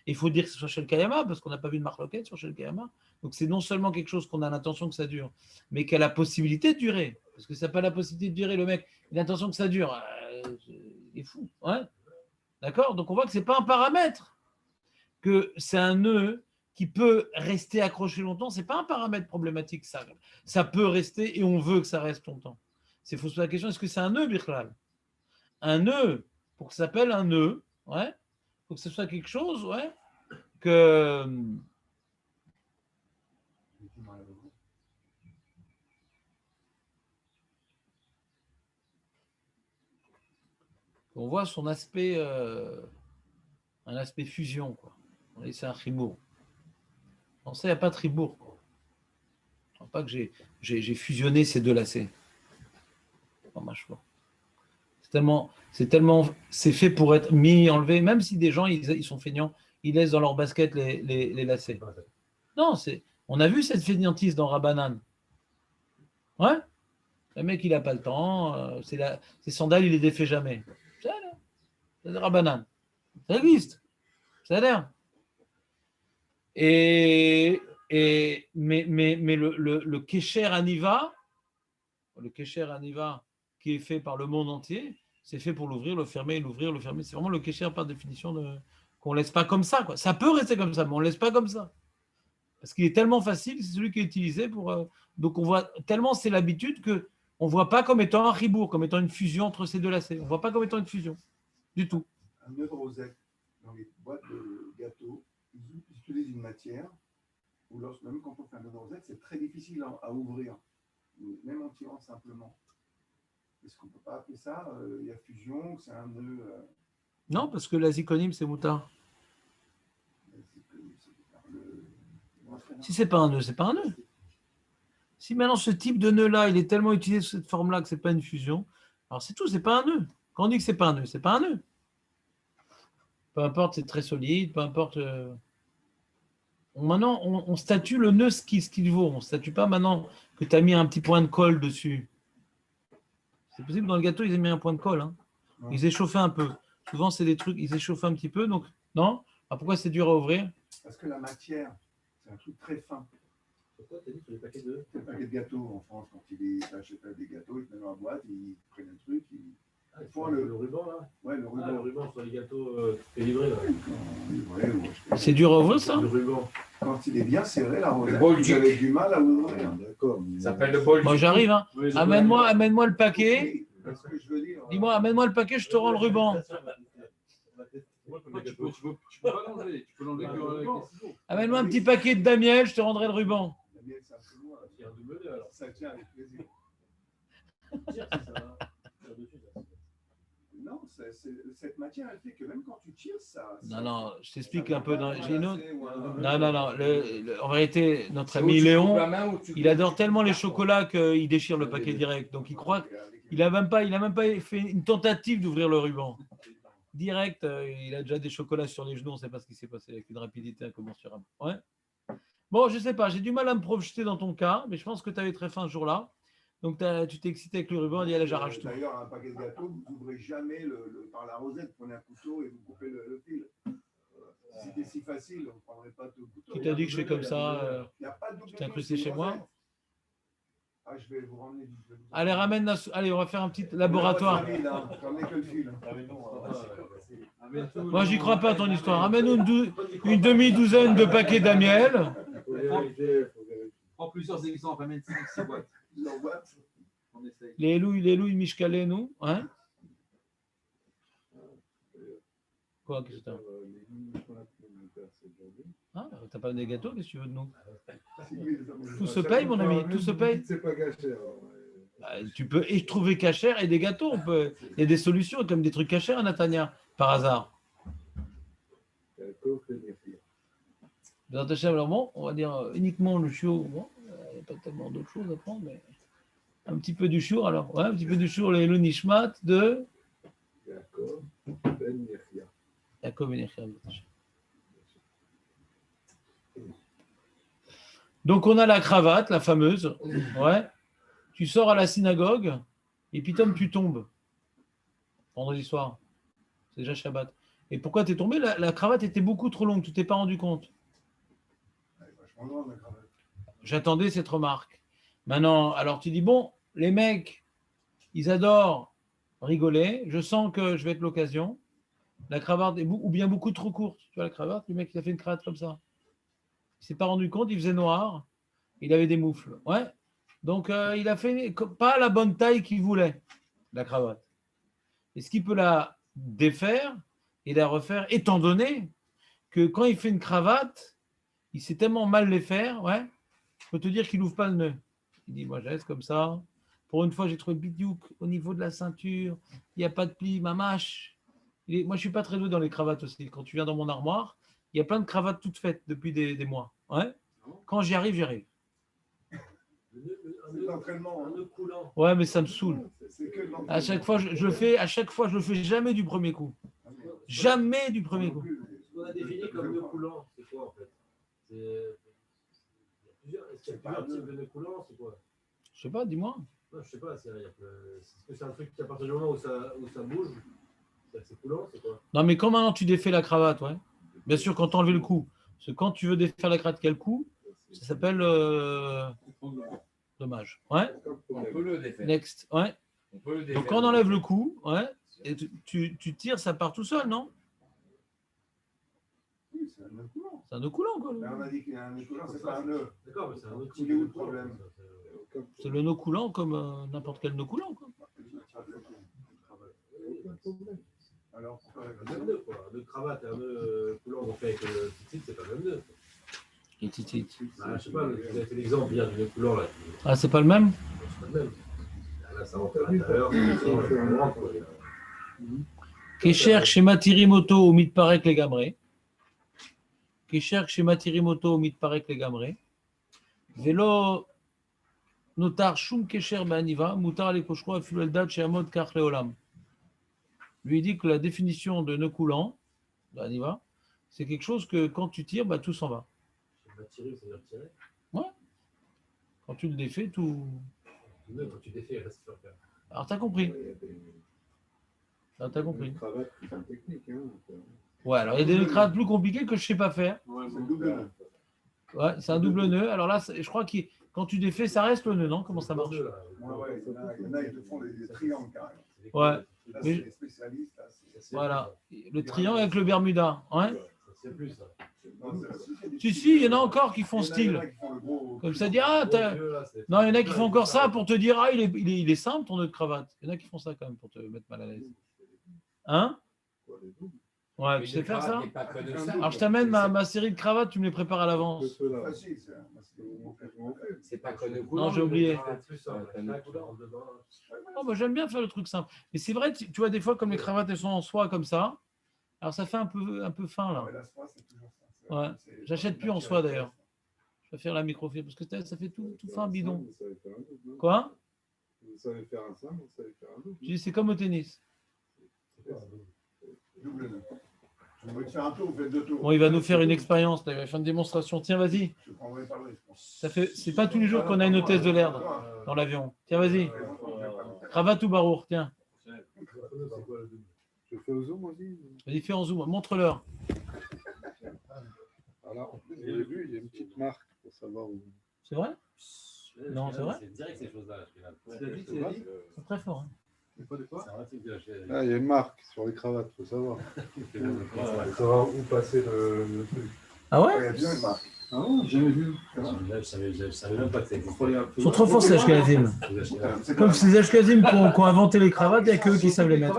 Il faut dire que ce soit chez le Kayama, parce qu'on n'a pas vu de marloquette sur chez le Kayama. Donc c'est non seulement quelque chose qu'on a l'intention que ça dure, mais qui a la possibilité de durer. Parce que ça n'a pas la possibilité de durer, le mec, il a l'intention que ça dure. Il est fou. Ouais. D'accord? Donc on voit que ce n'est pas un paramètre, que c'est un nœud qui peut rester accroché longtemps. Ce n'est pas un paramètre problématique. Ça peut rester et on veut que ça reste longtemps. Il faut se poser la question, est-ce que c'est un nœud, Birklal? Un nœud, pour que ça s'appelle un nœud, ouais. Il faut que ce soit quelque chose, ouais, que. On voit son aspect, un aspect fusion, quoi. C'est un chibour. On sait, il n'y a pas de chibour, quoi. Pas que j'ai fusionné ces deux lacets. Pas ma choix. C'est fait pour être mis, enlevé, même si des gens, ils sont feignants, ils laissent dans leur basket les lacets. Non, on a vu cette feignantise dans Rabbanan. Ouais. Le mec, il n'a pas le temps, ses sandales, il les défait jamais. C'est le Rabbanan. Ça existe. Ça a l'air. Mais le Kesher Aniva, qui est fait par le monde entier, c'est fait pour l'ouvrir, le fermer, l'ouvrir, le fermer. C'est vraiment le Kesher par définition qu'on ne laisse pas comme ça, quoi. Ça peut rester comme ça, mais on ne laisse pas comme ça. Parce qu'il est tellement facile, c'est celui qui est utilisé pour. Donc on voit tellement c'est l'habitude qu'on ne voit pas comme étant un ribourg, comme étant une fusion entre ces deux lacets. On ne voit pas comme étant une fusion. Du tout. Un nœud de rosette dans les boîtes de gâteaux, ils utilisent une matière où même quand on fait un nœud de rosette, c'est très difficile à ouvrir, même en tirant simplement. Est-ce qu'on ne peut pas appeler ça il y a fusion, c'est un nœud Non, parce que la zikonim, c'est moutard. Si c'est pas un nœud, c'est pas un nœud. Si maintenant ce type de nœud-là, il est tellement utilisé sous cette forme-là que c'est pas une fusion, alors c'est tout, c'est pas un nœud. Quand on dit que c'est pas un nœud, c'est pas un nœud. Peu importe, c'est très solide, peu importe. Maintenant, on statue le nœud ce qu'il vaut. On ne statue pas maintenant que tu as mis un petit point de colle dessus. C'est possible, dans le gâteau, ils ont mis un point de colle. Hein. Ils échauffaient un peu. Souvent, c'est des trucs, ils échauffent un petit peu. Donc, non. Alors, pourquoi c'est dur à ouvrir? Parce que la matière, c'est un truc très fin. Pourquoi tu as dit sur les paquets Les paquets de gâteaux en France, quand ils achètent des gâteaux, ils te mettent dans la boîte, ils prennent un truc, ils font le ruban, là? Ouais, le ruban. Le ruban sur les gâteaux livrés, là. C'est dur à ouvrir, ça? Le ruban. Quand il est bien serré, la rosette, bol vous avez du mal à ouvrir. D'accord. Ça s'appelle le bol. Moi, j'arrive. Hein. Amène-moi le paquet. C'est ce que je veux dire. Dis-moi, amène-moi le paquet, je te rends le ruban. Tu peux pas l'enlever. Tu peux l'enlever avec les ciseaux. Amène-moi un petit paquet de damiel, je te rendrai le ruban. Ça tient avec plaisir. Non, cette matière, elle fait que même quand tu tires, ça. Non, je t'explique un peu. J'ai une autre. Non. En vérité, notre ami Léon, il adore tellement les chocolats qu'il déchire le paquet direct. Donc il croit qu'il n'a même pas fait une tentative d'ouvrir le ruban. Direct, il a déjà des chocolats sur les genoux, on ne sait pas ce qui s'est passé avec une rapidité incommensurable. Ouais. Bon, je ne sais pas, j'ai du mal à me projeter dans ton cas, mais je pense que tu avais très faim ce jour-là. Donc tu t'es excité avec le ruban et dit allez, j'arrache tout. D'ailleurs, un paquet de gâteaux, vous n'ouvrez jamais par la rosette, vous prenez un couteau et vous coupez le fil. Si c'était si facile, on ne prendrait pas tout le couteau. Qui t'a dit que je fais comme ça? Tu t'es incrusté chez moi? Ah, je vais vous ramener. Allez, allez, on va faire un petit laboratoire. Moi, j'y crois pas à ton histoire. Ramène-nous une demi-douzaine de paquets d'amiel. Prends plusieurs exemples, ramène 6 boîtes. Les louilles Mishkalé, nous. Hein? Quoi, qu'est-ce que t'as? Ah, t'as pas des gâteaux, qu'est-ce que tu veux de nous? Tout se paye, mon ami, tout se paye. C'est pas caché. Bah, tu peux et trouver cachère et des gâteaux. Il y a des solutions, comme des trucs cachers, Natania, par hasard. Dans ta chambre, alors bon, on va dire uniquement le chiot. Bon, il n'y a pas tellement d'autres choses à prendre, mais un petit peu du chour, alors. Ouais, un petit peu du chour, le nishmat de Yaakov Ben Yechia. Yaakov Ben Yechia. Donc, on a la cravate, la fameuse. Ouais. Tu sors à la synagogue et puis, Tom, tu tombes. Vendredi soir. C'est déjà Shabbat. Et pourquoi tu es tombé? La cravate était beaucoup trop longue. Tu t'es pas rendu compte. J'attendais cette remarque. Maintenant, alors tu dis, bon, les mecs, ils adorent rigoler. Je sens que je vais être l'occasion. La cravate est ou bien beaucoup trop courte. Tu vois la cravate? Le mec, il a fait une cravate comme ça. Il ne s'est pas rendu compte, il faisait noir. Il avait des moufles. Ouais. Donc, il a fait pas la bonne taille qu'il voulait, la cravate. Est-ce qu'il peut la défaire et la refaire, étant donné que quand il fait une cravate, il sait tellement mal les faire, ouais, je peux te dire qu'il n'ouvre pas le nœud. Il dit, moi, je reste comme ça. Pour une fois, j'ai trouvé bidiouk au niveau de la ceinture. Il n'y a pas de pli, ma mâche. Moi, je ne suis pas très doué dans les cravates aussi. Quand tu viens dans mon armoire, il y a plein de cravates toutes faites depuis des mois. Ouais. Quand j'y arrive, j'y arrive. Un nœud coulant. Ouais, mais ça me saoule. À chaque fois, je le fais. À chaque fois, je le fais jamais du premier coup. Jamais du premier coup. Ce qu'on a défini comme nœud coulant, c'est quoi en fait? Est-ce qu'il y a plusieurs types de nœuds coulants? C'est quoi? Je sais pas, dis-moi. Non, je sais pas. Est-ce que c'est un truc qui, à partir du moment où ça bouge, c'est coulant? C'est quoi? Non, mais quand maintenant tu défais la cravate, ouais. Bien sûr, quand tu enlèves le cou. Parce que quand tu veux défaire la cravate, quel coup? Ça s'appelle dommage. Ouais. On peut le défaire. Next. Ouais. On peut le défaire. Donc quand on enlève le cou, ouais, et tu tires, ça part tout seul, non? Oui, c'est un nœud coulant. C'est un nœud coulant, quoi. Mais on a dit qu'un nœud coulant, c'est pas un nœud. D'accord, mais c'est un autre Il type est où de le problème? C'est le nœud coulant comme n'importe quel nœud coulant, quoi. Alors, Un même nœud, quoi. Un nœud de cravate et un nœud coulant qu'on fait avec le titit, c'est pas le même nœud. Et titit. Bah, je sais pas, vous avez fait l'exemple hier du nœud coulant là. Ah, c'est pas le même? C'est pas le même. Là, ça rentre à l'intérieur, ça rentre, quoi. Kesher chez Tirimoto ou mitparek les gamré. Kesher chez Tirimoto ou mitparek les gamré. Vélo notar shum kesher be'aniva, mutar le koshro afilu eldad chez Amod kach leolam. Lui dit que la définition de nœud coulant, be'aniva, c'est quelque chose que quand tu tires, bah, tout s'en va. Tirer, c'est-à-dire tirer. Ouais. Quand tu le défais, tout. Le nœud, quand tu défais, il reste sur le fer. Alors, t'as compris. Ah, t'as compris. Cravate, c'est une technique. Hein. Ouais, alors il y a des nœuds cravates plus compliqués que je ne sais pas faire. c'est le double nœud. Ouais, c'est un double nœud. Alors là, je crois que quand tu défais, ça reste le nœud, non? Comment ça marche? Deux, là. Ouais, il y en a, ils te font des triangles carrément. Ouais. Là, Mais- c'est les spécialistes. Là, Voilà. Le triangle avec le Bermuda. Ouais. C'est plus ça. Si, il y en a encore qui font style. Comme ça, dire, ah, non, il y en a qui font encore ça pour te dire, ah, il est simple ton nœud de cravate. Il y en a qui font ça quand même pour te mettre mal à l'aise. Hein? Ouais, tu sais faire ça? Alors, je t'amène ma série de cravates, tu me les prépares à l'avance. Facile, C'est pas que le Non, j'ai oublié. Hein. Oh, bah, j'aime bien faire le truc simple. Mais c'est vrai, tu vois, des fois, comme les cravates, elles sont en soie comme ça, alors ça fait un peu fin, là. Ouais. J'achète plus en soie, d'ailleurs. Je vais faire la microfibre, parce que ça fait tout fin bidon. Quoi? Vous savez faire un simple, vous savez faire un double. Je dis, c'est comme au tennis. Double nœud. Je vais te faire un tour, vous faites deux tours. Bon, il va nous faire une expérience, là. Il va faire une démonstration. Tiens, vas-y. Je prendrai pas le risque. C'est pas tous les jours qu'on a une hôtesse de l'air dans l'avion. Tiens, vas-y. Cravate ou barour, tiens. Je fais au zoom aussi. Vas-y, fais en zoom. Montre-leur. Alors, j'ai vu, il y a une petite marque pour savoir où. C'est vrai? Non, c'est vrai? C'est direct ces choses-là. C'est très fort. Hein. C'est un truc de la chaîne. Ah, il y a une marque sur les cravates, il faut savoir. Il faut savoir où passer le truc. Ah Il y ouais? a bien une marque. Ah ouais, j'ai jamais vu. Je savais même pas que ça existait. Ils sont trop forts, ces Ashkenazim. Comme c'est les Ashkenazim qui ont inventé les cravates, il n'y a qu'eux qui savent les mettre.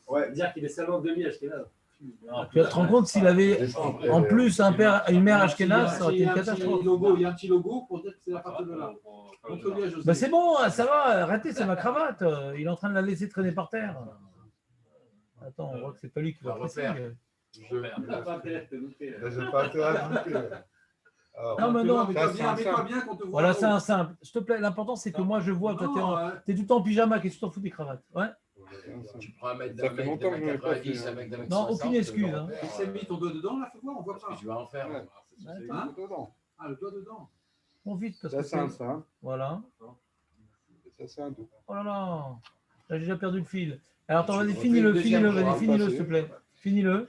Ouais, dire qu'il est seulement demi Ashkenaz. Tu te rends compte s'il avait en plus un père, une mère ashkénaze, ça aurait été une catastrophe. Il y a un petit logo pour dire que c'est la partie de là. Montre lui à José. Bah c'est bon, ça va, arrêtez, c'est ma cravate. Il est en train de la laisser traîner par terre. Attends, on voit que c'est pas lui qui va presser. Là, j'ai pas intérêt à le couper. Alors, Non, mais non, mais ça, mets-toi bien qu'on te voit. voilà, c'est un simple. S'il te plaît, l'important c'est que moi je vois, toi t'es tout le temps en pyjama, qu'est-ce que tu t'en fous des cravates? Ouais. Tu prends un mec Ça d'un fait mec longtemps de que je n'ai pas 90, fait, un mec d'un mec Non, 60, aucune excuse, le hein. grand-père, Tu sais, mis ton doigt dedans, là, fais voir, on voit qu'est-ce pas. que tu vas en faire? Ouais. Hein dedans. Ah, le doigt dedans. Bon, vite, parce Ça, que c'est un ça. Voilà. Ça, c'est un 2. Oh là là, là j'ai déjà perdu le fil. Alors attends, Tu vas-y, refais finis-le, une deuxième finis-le, fois, vas-y, finis-le, passer. s'il te plaît. Finis-le.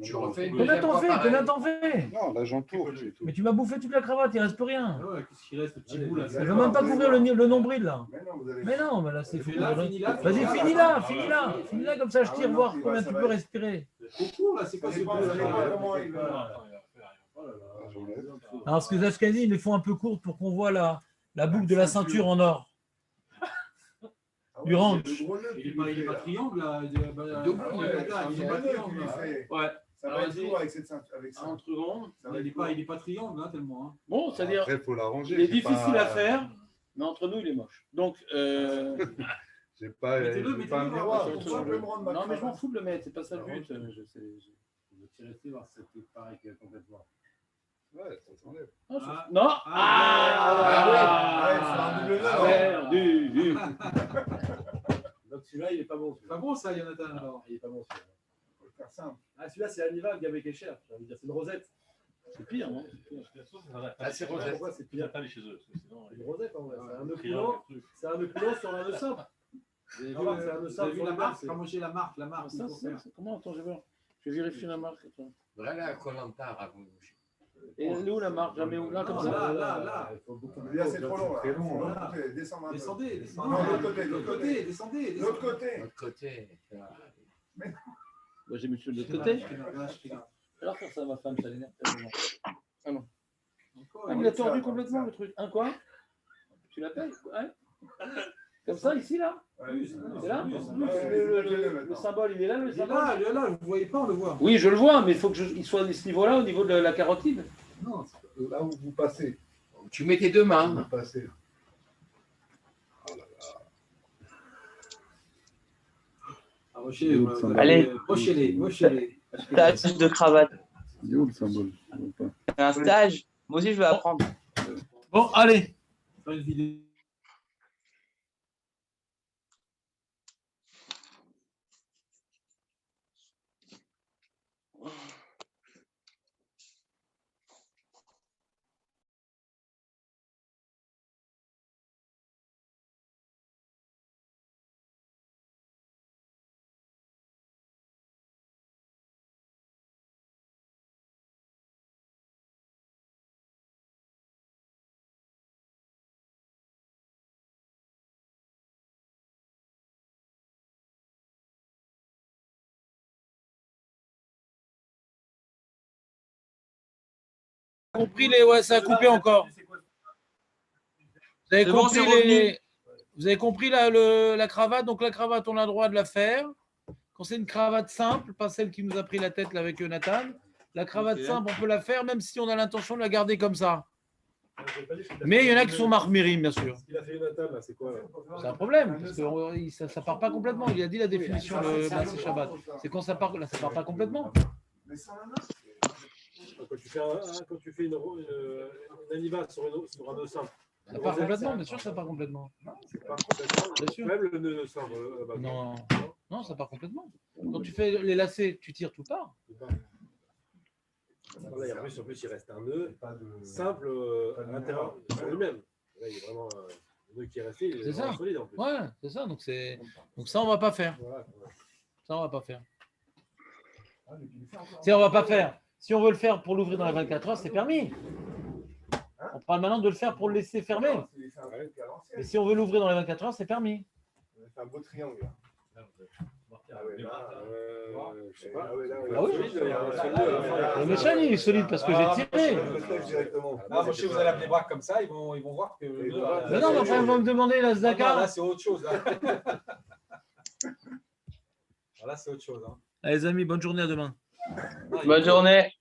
Tu refais une Combien deuxième t'en fois fais? pareil. Combien t'en fais? Non, là, j'entoure. c'est tout. Mais tu m'as bouffé toute la cravate, il reste plus rien. Ah ouais, qu'est-ce qu'il reste, le petit bout là? Je veux même pas couvrir le nombril là. Mais non, vous allez. Mais non, mais là c'est fou. Fais-la, finis-la. Vas-y, finis-la, comme ça je tire, voir combien tu peux respirer. Au cours, là, c'est quoi Ça ce dépend, bleu, ça dépend là? comment il va. Oh là là. Ah, j'enlève. Alors, parce que les Ashkénazis, ils les font un peu courtes pour qu'on voit la boucle de la ceinture en or. Du ranch. Il est pas triangle, là. Il est pas triangle, là. Ouais. Ça va être lourd avec cette ceinture. Avec ça. Entre secondes. Ça va Il être lourd. est pas triangle, là, tellement. Hein. Bon, c'est-à-dire, Après, il faut l'arranger. il est j'ai difficile pas- à faire, mais entre nous, il est moche. Donc, J'ai pas, Mettez-le, j'ai pas un mettez-le, miroir. là, Pourquoi je vais me rendre ma non, mais je m'en cravate fous de le mettre, c'est pas ça le but. Je vais te rester voir si c'était pareil complètement. Ouais, ça s'enlève. Non. Perdu. Donc celui-là, il est pas bon. Pas bon, ça, Jonathan, alors. Il est pas bon celui-là. Faut le faire simple. Ah, celui-là, c'est Hannibal, Gabé Kécher. J'ai envie de dire, c'est une rosette. C'est pire, non? Ah, c'est rosette. Pourquoi c'est pire? chez eux. Sinon, C'est une rosette en vrai. C'est un nœud coulant sur un nœud simple. Vous avez vu, c'est un nœud Vous avez simple vu sur la le marque? c'est- Comment j'ai la marque? La marque, il faut faire. Comment? Attends, j'ai peur. Je vais vérifier la marque. Attends. Voilà à Koh-Lanta, raconte. Et elle est où la marque? Jamais où? Là, comme Non, ça? là. Il faut beaucoup Là, c'est trop long. Là. C'est long, De là. l'autre côté, descendre un peu. Descendez, descendez. Non, de l'autre côté, De l'autre côté, descendez. De l'autre côté. De l'autre côté. J'ai mis sur le côté. Alors faire ça, ma femme, ça l'énerve tellement. Ah, il a tordu complètement le truc. Un quoi? Tu l'appelles? Ouais. Comme ça, ici, là? C'est là? Le symbole, il est là, le Il est symbole? là, il est là, vous ne voyez pas, on le voit. Oui, je le vois, mais il faut qu'il soit à ce niveau-là, au niveau de la carotide. Non, là où vous passez. Tu mets tes deux mains. Vous passez. Allez, mochez-les. Stage de cravate. Il est où le symbole? Un stage. Moi aussi, je vais apprendre. Bon, allez. Faire une vidéo. Compris les. Ouais, ça a coupé encore. Vous avez C'est bon, compris, c'est les... Vous avez compris la cravate. Donc, la cravate, on a le droit de la faire. Quand c'est une cravate simple, pas celle qui nous a pris la tête là, avec Nathan. La cravate simple, on peut la faire même si on a l'intention de la garder comme ça. Mais il y en a qui sont marmirim, bien sûr. Ce qu'il a fait Jonathan, là, c'est quoi là? C'est un problème, parce que ça ne part pas complètement. Il a dit la définition de Massé Shabbat. C'est quand ça part, là, ça part pas complètement. Mais sans la Quand tu fais une Hannibal sur un nœud simple. Ça part complètement, bien sûr que ça part complètement. C'est pas complètement. Bien sûr. Même le nœud simple. Non, non, ça part complètement. Quand tu fais les lacets, tu tires tout part. Là, en plus, il reste un nœud simple à l'intérieur sur lui-même. Là, il y a vraiment un nœud qui est resté. Il est C'est ça. vraiment solide en plus. Ouais, c'est ça. Donc ça, on va pas faire. Voilà. Ça, on va pas faire. Si on va pas faire. Si on veut le faire pour l'ouvrir dans les 24 heures, c'est permis. On parle maintenant de le faire pour le laisser fermer. Mais si on veut l'ouvrir dans les 24 heures, c'est permis. On a fait un beau triangle. Là. Ah ouais, là, je sais pas. Ah oui. Le méchant, il est solide parce que j'ai tiré. Ah, moi, si vous allez appeler braque comme ça, ils vont voir que. Mais non, mais après, ils vont me demander la Là, Zdaka. c'est autre chose. Là. Alors là, c'est autre chose. Hein. Allez, les amis, bonne journée à demain. Non, il Bonne faut- journée.